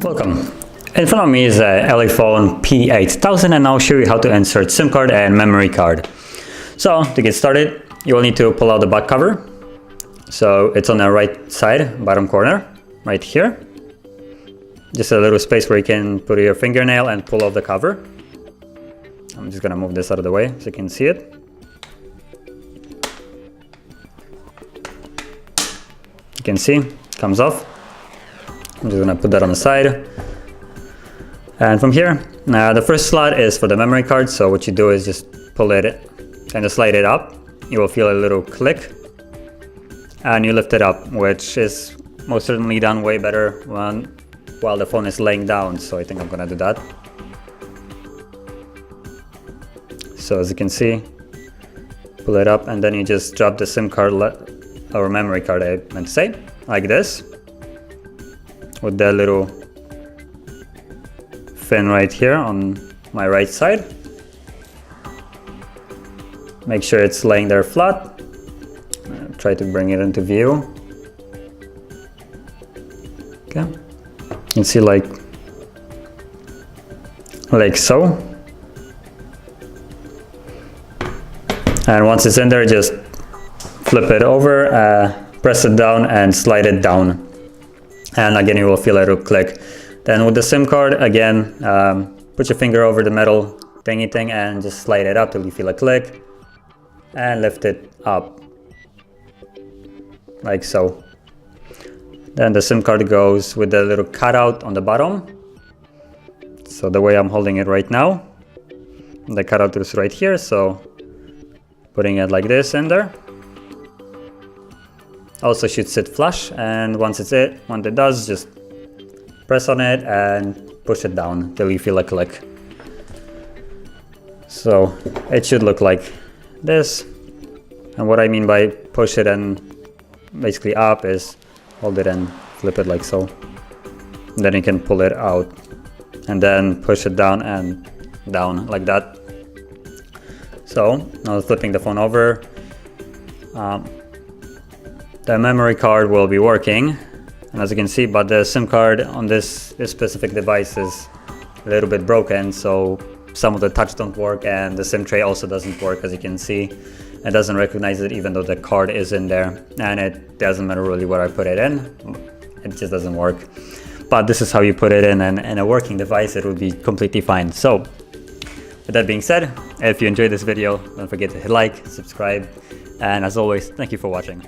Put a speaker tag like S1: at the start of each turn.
S1: Welcome. In front of me is a ELEPHONE P8000 and I'll show you how to insert SIM card and memory card. So to get started, you will need to pull out the back cover. So it's on the right side, bottom corner, right here. Just a little space where you can put your fingernail and pull off the cover. I'm just gonna move this out of the way so you can see it. You can see, it comes off. I'm just gonna put that on the side. And from here, the first slot is for the memory card. So what you do is just pull it and slide it up. You will feel a little click. And you lift it up, which is most certainly done way better while the phone is laying down. So I think I'm gonna do that. So as you can see, pull it up and then you just drop the SIM card or memory card, I meant to say, like this. With that little fin right here on my right side. Make sure it's laying there flat. Try to bring it into view. Okay, you can see like so. And once it's in there, just flip it over, press it down and slide it down. And again, you will feel a little click. Then with the SIM card, again, put your finger over the metal thingy thing and just slide it up till you feel a click. And lift it up, like so. Then the SIM card goes with the little cutout on the bottom. So the way I'm holding it right now, the cutout is right here, so putting it like this in there. Also should sit flush, and once it does, just press on it and push it down till you feel a click. So it should look like this. And what I mean by push it and basically up is hold it and flip it like so. Then you can pull it out and then push it down and down like that. So now flipping the phone over, the memory card will be working, and as you can see, but the SIM card on this specific device is a little bit broken, so some of the touch don't work and the SIM tray also doesn't work. As you can see, it doesn't recognize it even though the card is in there, and it doesn't matter really what I put it in, it just doesn't work. But this is how you put it in, and in a working device it will be completely fine. So with that being said, if you enjoyed this video, don't forget to hit like, subscribe, and as always, thank you for watching.